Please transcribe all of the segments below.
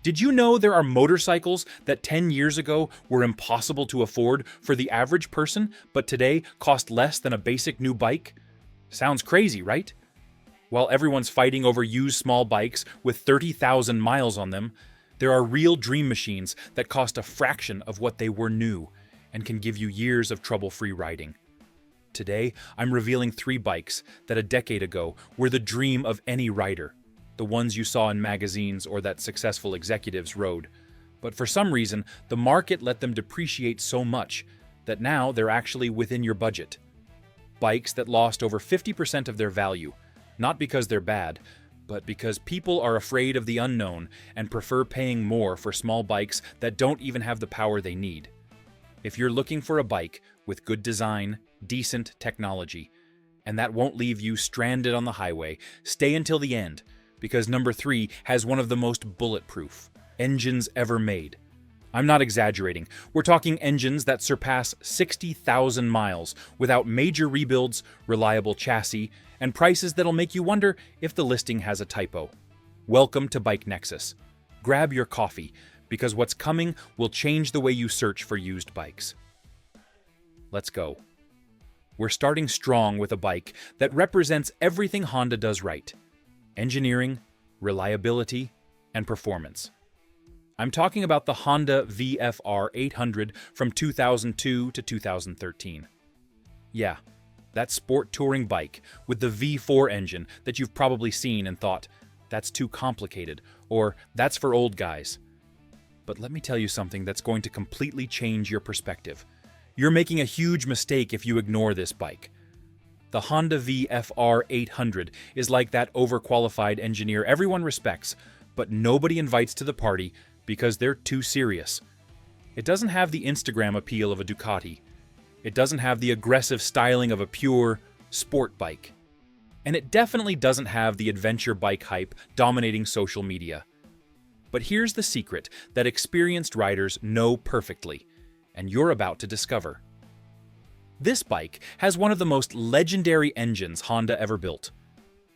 Did you know there are motorcycles that 10 years ago were impossible to afford for the average person, but today cost less than a basic new bike? Sounds crazy, right? While everyone's fighting over used small bikes with 30,000 miles on them, there are real dream machines that cost a fraction of what they were new and can give you years of trouble-free riding. Today, I'm revealing 3 bikes that a decade ago were the dream of any rider, the ones you saw in magazines or that successful executives rode. But for some reason, the market let them depreciate so much that now they're actually within your budget. Bikes that lost over 50% of their value, not because they're bad, but because people are afraid of the unknown and prefer paying more for small bikes that don't even have the power they need. If you're looking for a bike with good design, decent technology, and that won't leave you stranded on the highway, stay until the end, because number 3 has one of the most bulletproof engines ever made. I'm not exaggerating. We're talking engines that surpass 60,000 miles without major rebuilds, reliable chassis, and prices that'll make you wonder if the listing has a typo. Welcome to BikeNexus. Grab your coffee, because what's coming will change the way you search for used bikes. Let's go. We're starting strong with a bike that represents everything Honda does right: engineering, reliability, and performance. I'm talking about the Honda VFR800 from 2002 to 2013. Yeah, that sport touring bike with the V4 engine that you've probably seen and thought, that's too complicated, or that's for old guys. But let me tell you something that's going to completely change your perspective. You're making a huge mistake if you ignore this bike. The Honda VFR800 is like that overqualified engineer everyone respects, but nobody invites to the party because they're too serious. It doesn't have the Instagram appeal of a Ducati. It doesn't have the aggressive styling of a pure sport bike. And it definitely doesn't have the adventure bike hype dominating social media. But here's the secret that experienced riders know perfectly, and you're about to discover. This bike has one of the most legendary engines Honda ever built.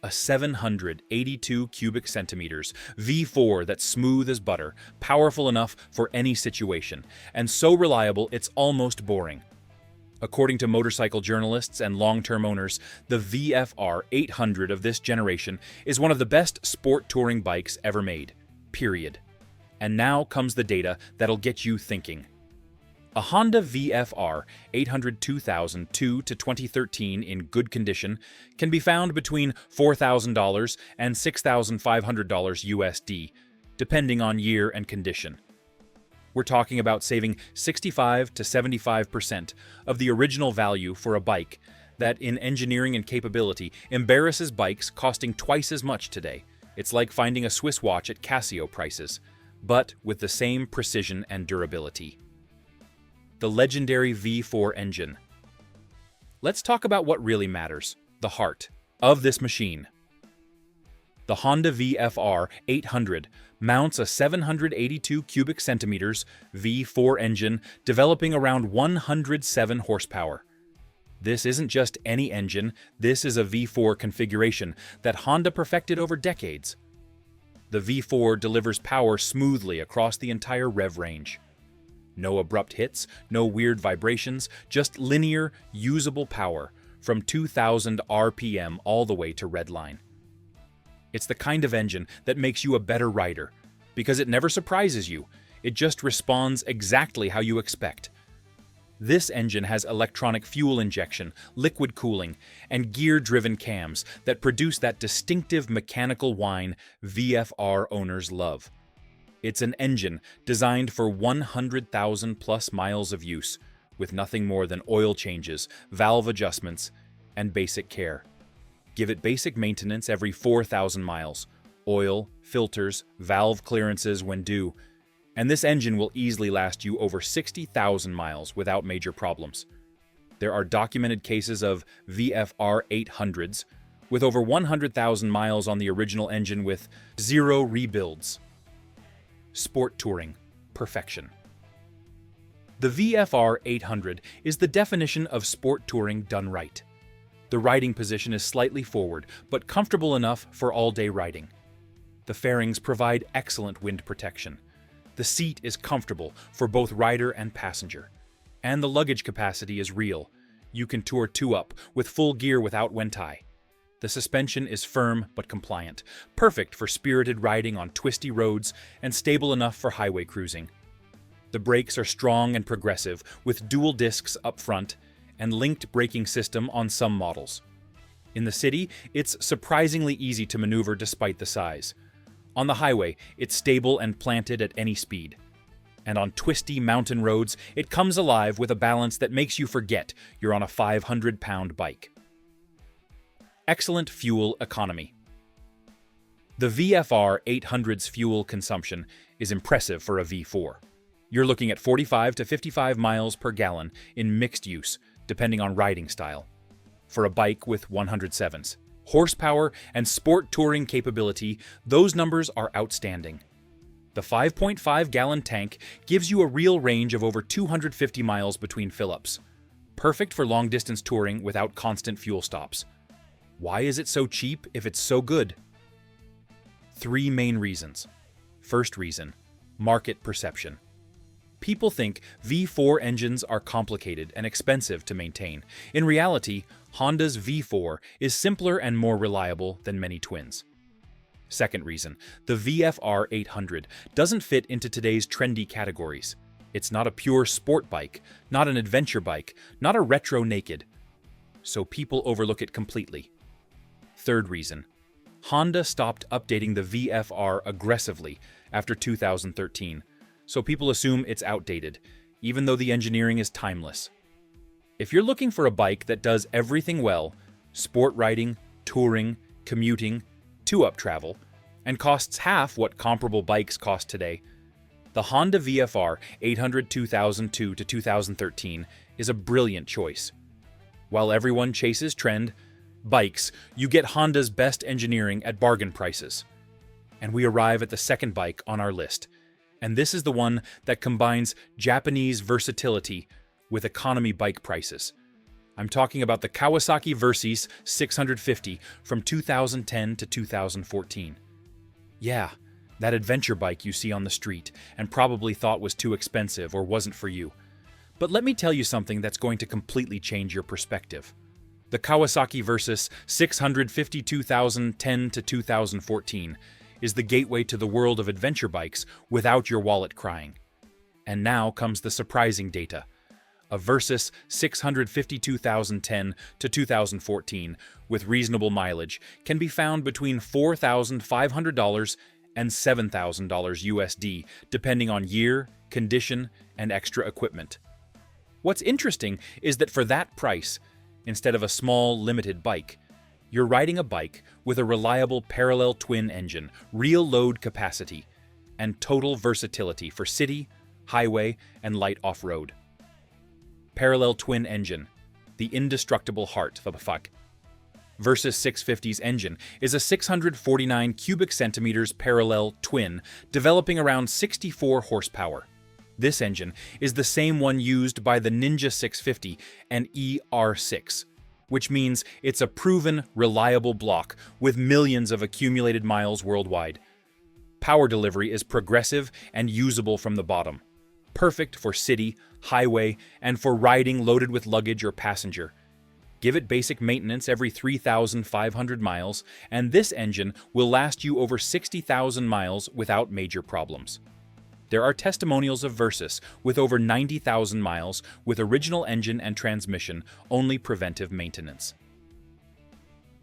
A 782 cubic centimeters V4 that's smooth as butter, powerful enough for any situation, and so reliable it's almost boring. According to motorcycle journalists and long-term owners, the VFR800 of this generation is one of the best sport touring bikes ever made, period. And now comes the data that'll get you thinking. A Honda VFR800 2002 to 2013 in good condition can be found between $4,000 and $6,500 USD, depending on year and condition. We're talking about saving 65 to 75% of the original value for a bike that, in engineering and capability, embarrasses bikes costing twice as much today. It's like finding a Swiss watch at Casio prices, but with the same precision and durability. The legendary V4 engine. Let's talk about what really matters, the heart of this machine. The Honda VFR800 mounts a 782 cubic centimeters V4 engine developing around 107 horsepower. This isn't just any engine, this is a V4 configuration that Honda perfected over decades. The V4 delivers power smoothly across the entire rev range. No abrupt hits, no weird vibrations, just linear, usable power from 2,000 RPM all the way to redline. It's the kind of engine that makes you a better rider, because it never surprises you, it just responds exactly how you expect. This engine has electronic fuel injection, liquid cooling, and gear-driven cams that produce that distinctive mechanical whine VFR owners love. It's an engine designed for 100,000 plus miles of use, with nothing more than oil changes, valve adjustments, and basic care. Give it basic maintenance every 4,000 miles, oil, filters, valve clearances when due, and this engine will easily last you over 60,000 miles without major problems. There are documented cases of VFR800s with over 100,000 miles on the original engine with 0 rebuilds. Sport touring, perfection. The VFR800 is the definition of sport touring done right. The riding position is slightly forward, but comfortable enough for all-day riding. The fairings provide excellent wind protection. The seat is comfortable for both rider and passenger. And the luggage capacity is real. You can tour 2-up with full gear without Wentai. The suspension is firm but compliant, perfect for spirited riding on twisty roads and stable enough for highway cruising. The brakes are strong and progressive, with dual discs up front and linked braking system on some models. In the city, it's surprisingly easy to maneuver despite the size. On the highway, it's stable and planted at any speed. And on twisty mountain roads, it comes alive with a balance that makes you forget you're on a 500-pound bike. Excellent fuel economy. The VFR800's fuel consumption is impressive for a V4. You're looking at 45 to 55 miles per gallon in mixed use, depending on riding style, for a bike with 107s. Horsepower and sport touring capability, those numbers are outstanding. The 5.5-gallon tank gives you a real range of over 250 miles between fill-ups. Perfect for long-distance touring without constant fuel stops. Why is it so cheap if it's so good? 3 main reasons. First reason, market perception. People think V4 engines are complicated and expensive to maintain. In reality, Honda's V4 is simpler and more reliable than many twins. Second reason, the VFR800 doesn't fit into today's trendy categories. It's not a pure sport bike, not an adventure bike, not a retro naked. So people overlook it completely. Third reason, Honda stopped updating the VFR aggressively after 2013. So people assume it's outdated, even though the engineering is timeless. If you're looking for a bike that does everything well, sport riding, touring, commuting, 2-up travel, and costs half what comparable bikes cost today, the Honda VFR800 2002 to 2013 is a brilliant choice. While everyone chases trend bikes, you get Honda's best engineering at bargain prices. And we arrive at the second bike on our list. And this is the one that combines Japanese versatility with economy bike prices. I'm talking about the Kawasaki Versys 650 from 2010 to 2014. Yeah, that adventure bike you see on the street and probably thought was too expensive or wasn't for you. But let me tell you something that's going to completely change your perspective. The Kawasaki Versys 650 2010 to 2014 is the gateway to the world of adventure bikes without your wallet crying. And now comes the surprising data. A Versys 650 2010 to 2014 with reasonable mileage can be found between $4,500 and $7,000 USD, depending on year, condition, and extra equipment. What's interesting is that for that price, instead of a small, limited bike, you're riding a bike with a reliable parallel twin engine, real load capacity, and total versatility for city, highway, and light off-road. Parallel twin engine, the indestructible heart of a bike. Versys 650's engine is a 649 cubic centimeters parallel twin, developing around 64 horsepower. This engine is the same one used by the Ninja 650 and ER6. Which means it's a proven, reliable block with millions of accumulated miles worldwide. Power delivery is progressive and usable from the bottom. Perfect for city, highway, and for riding loaded with luggage or passenger. Give it basic maintenance every 3,500 miles, and this engine will last you over 60,000 miles without major problems. There are testimonials of Versys with over 90,000 miles with original engine and transmission, only preventive maintenance.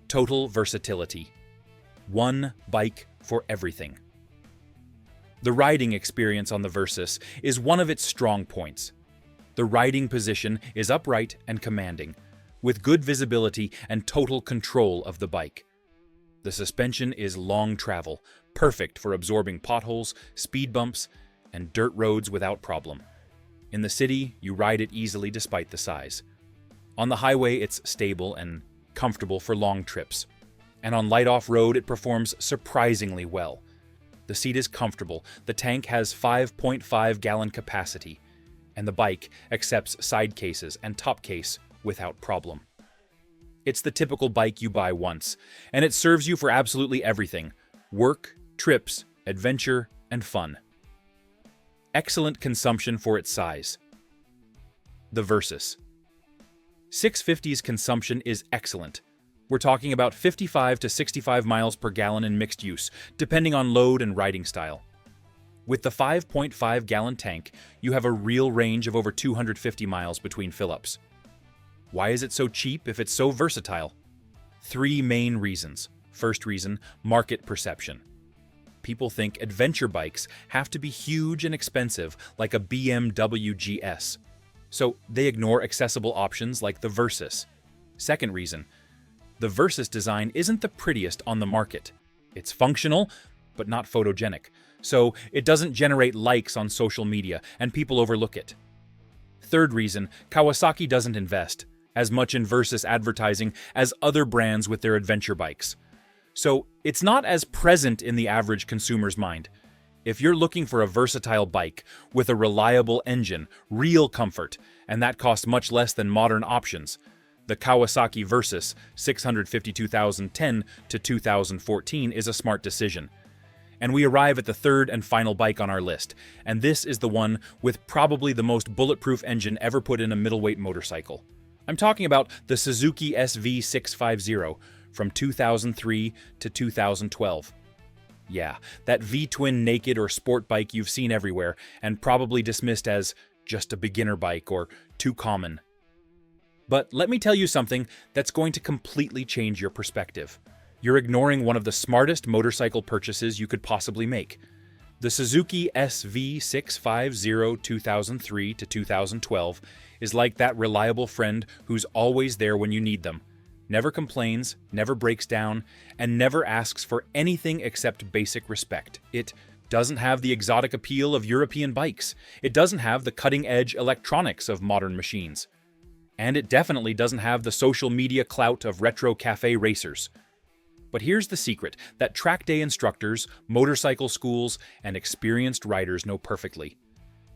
Total versatility. One bike for everything. The riding experience on the Versys is one of its strong points. The riding position is upright and commanding, with good visibility and total control of the bike. The suspension is long travel, perfect for absorbing potholes, speed bumps, and dirt roads without problem. In the city, you ride it easily despite the size. On the highway, it's stable and comfortable for long trips. And on light off-road, it performs surprisingly well. The seat is comfortable, the tank has 5.5-gallon capacity, and the bike accepts side cases and top case without problem. It's the typical bike you buy once, and it serves you for absolutely everything: work, trips, adventure, and fun. Excellent consumption for its size. The Versys 650's consumption is excellent. We're talking about 55 to 65 miles per gallon in mixed use, depending on load and riding style. With the 5.5-gallon tank, you have a real range of over 250 miles between fill-ups. Why is it so cheap if it's so versatile? 3 main reasons. First reason, market perception. People think adventure bikes have to be huge and expensive, like a BMW GS. So they ignore accessible options like the Versys. Second reason, the Versys design isn't the prettiest on the market. It's functional, but not photogenic. So it doesn't generate likes on social media, and people overlook it. Third reason, Kawasaki doesn't invest as much in Versys advertising as other brands with their adventure bikes. So it's not as present in the average consumer's mind. If you're looking for a versatile bike with a reliable engine, real comfort, and that costs much less than modern options, the Kawasaki Versys 650 2010 to 2014 is a smart decision. And we arrive at the third and final bike on our list, and this is the one with probably the most bulletproof engine ever put in a middleweight motorcycle. I'm talking about the Suzuki SV650 from 2003 to 2012. Yeah, that V-twin naked or sport bike you've seen everywhere and probably dismissed as just a beginner bike or too common. But let me tell you something that's going to completely change your perspective. You're ignoring one of the smartest motorcycle purchases you could possibly make. The Suzuki SV650 2003 to 2012 is like that reliable friend who's always there when you need them. Never complains, never breaks down, and never asks for anything except basic respect. It doesn't have the exotic appeal of European bikes. It doesn't have the cutting-edge electronics of modern machines. And it definitely doesn't have the social media clout of retro cafe racers. But here's the secret that track day instructors, motorcycle schools, and experienced riders know perfectly.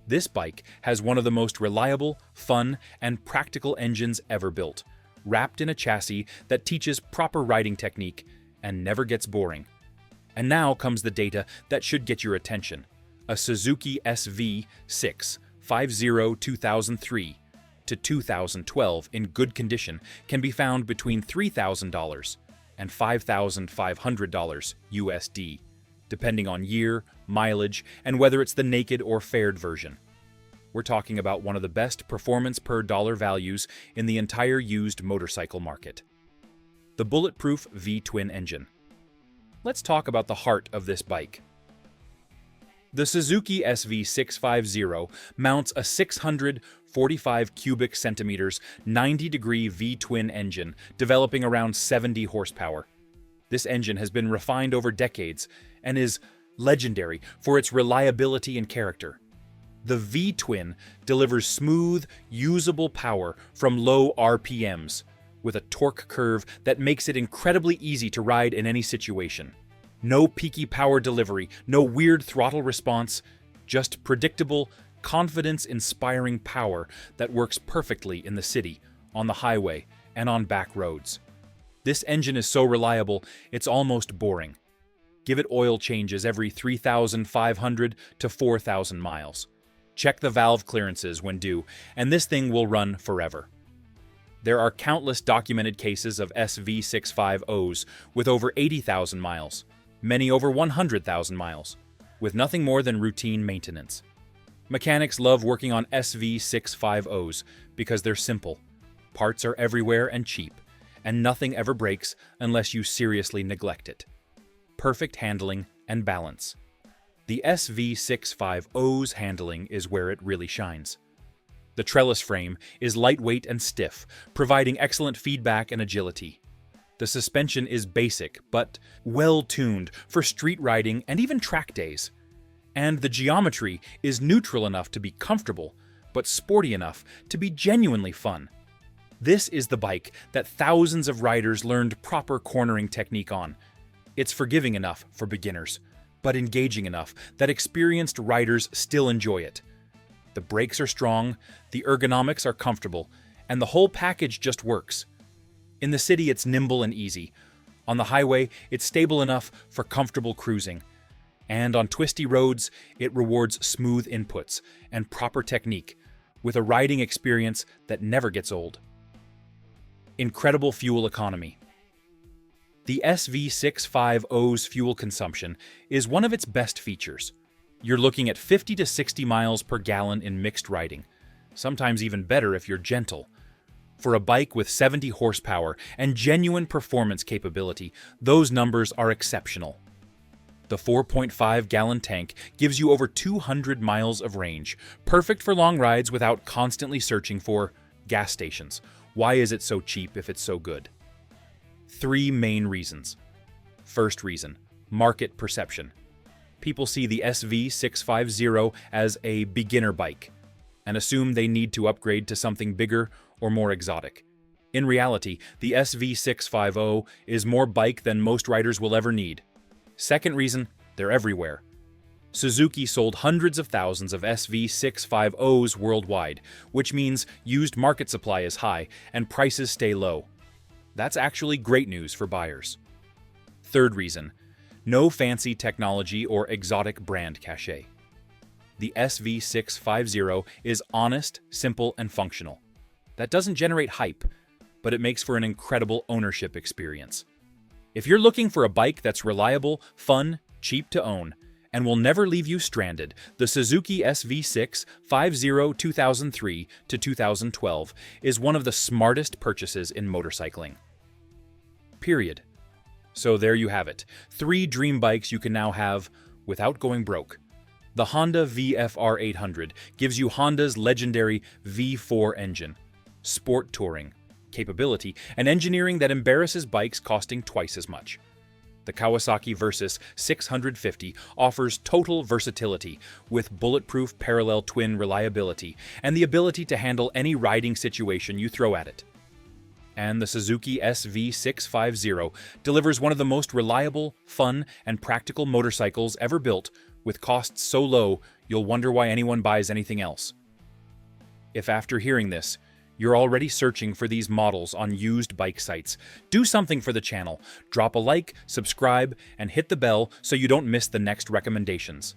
This bike has one of the most reliable, fun, and practical engines ever built, wrapped in a chassis that teaches proper riding technique and never gets boring. And now comes the data that should get your attention. A Suzuki SV650 2003 to 2012 in good condition can be found between $3,000 and $5,500 USD, depending on year, mileage, and whether it's the naked or fared version. We're talking about one of the best performance per dollar values in the entire used motorcycle market. The bulletproof V-twin engine. Let's talk about the heart of this bike. The Suzuki SV650 mounts a 645 cubic centimeters, 90-degree V-twin engine, developing around 70 horsepower. This engine has been refined over decades and is legendary for its reliability and character. The V-twin delivers smooth, usable power from low RPMs, with a torque curve that makes it incredibly easy to ride in any situation. No peaky power delivery, no weird throttle response, just predictable, confidence-inspiring power that works perfectly in the city, on the highway, and on back roads. This engine is so reliable, it's almost boring. Give it oil changes every 3,500 to 4,000 miles. Check the valve clearances when due, and this thing will run forever. There are countless documented cases of SV650s with over 80,000 miles, many over 100,000 miles, with nothing more than routine maintenance. Mechanics love working on SV650s because they're simple, parts are everywhere and cheap, and nothing ever breaks unless you seriously neglect it. Perfect handling and balance. The SV650's handling is where it really shines. The trellis frame is lightweight and stiff, providing excellent feedback and agility. The suspension is basic, but well-tuned for street riding and even track days. And the geometry is neutral enough to be comfortable, but sporty enough to be genuinely fun. This is the bike that thousands of riders learned proper cornering technique on. It's forgiving enough for beginners, but engaging enough that experienced riders still enjoy it. The brakes are strong, the ergonomics are comfortable, and the whole package just works. In the city, it's nimble and easy. On the highway, it's stable enough for comfortable cruising. And on twisty roads, it rewards smooth inputs and proper technique, with a riding experience that never gets old. Incredible fuel economy. The SV650's fuel consumption is one of its best features. You're looking at 50 to 60 miles per gallon in mixed riding, sometimes even better if you're gentle. For a bike with 70 horsepower and genuine performance capability, those numbers are exceptional. The 4.5-gallon tank gives you over 200 miles of range, perfect for long rides without constantly searching for gas stations. Why is it so cheap if it's so good? 3 main reasons. First reason, market perception. People see the SV650 as a beginner bike and assume they need to upgrade to something bigger or more exotic. In reality, the SV650 is more bike than most riders will ever need. Second reason, they're everywhere. Suzuki sold hundreds of thousands of SV650s worldwide, which means used market supply is high and prices stay low. That's actually great news for buyers. Third reason, no fancy technology or exotic brand cachet. The SV650 is honest, simple, and functional. That doesn't generate hype, but it makes for an incredible ownership experience. If you're looking for a bike that's reliable, fun, cheap to own, and will never leave you stranded, the Suzuki SV650 2003 to 2012 is one of the smartest purchases in motorcycling. Period. So there you have it. 3 dream bikes you can now have without going broke. The Honda VFR800 gives you Honda's legendary V4 engine, sport touring, capability, and engineering that embarrasses bikes costing twice as much. The Kawasaki Versys 650 offers total versatility with bulletproof parallel twin reliability and the ability to handle any riding situation you throw at it. And the Suzuki SV650 delivers one of the most reliable, fun, and practical motorcycles ever built, with costs so low you'll wonder why anyone buys anything else. If after hearing this, you're already searching for these models on used bike sites, do something for the channel. Drop a like, subscribe, and hit the bell so you don't miss the next recommendations.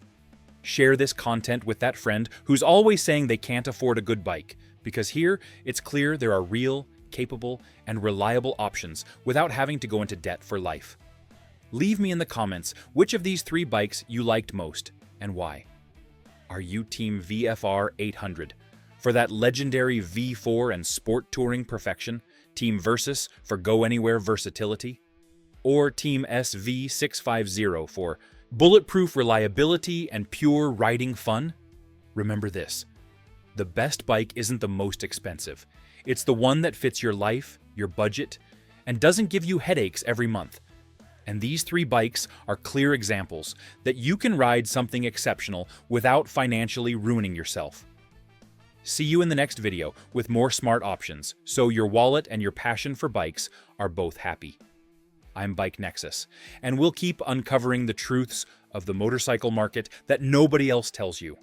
Share this content with that friend who's always saying they can't afford a good bike, because here it's clear there are real, capable, and reliable options without having to go into debt for life. Leave me in the comments which of these 3 bikes you liked most and why. Are you Team VFR800? For that legendary V4 and sport touring perfection, Team Versys for go-anywhere versatility, or Team SV650 for bulletproof reliability and pure riding fun? Remember this, the best bike isn't the most expensive. It's the one that fits your life, your budget, and doesn't give you headaches every month. And these 3 bikes are clear examples that you can ride something exceptional without financially ruining yourself. See you in the next video with more smart options, so your wallet and your passion for bikes are both happy. I'm BikeNexus, and we'll keep uncovering the truths of the motorcycle market that nobody else tells you.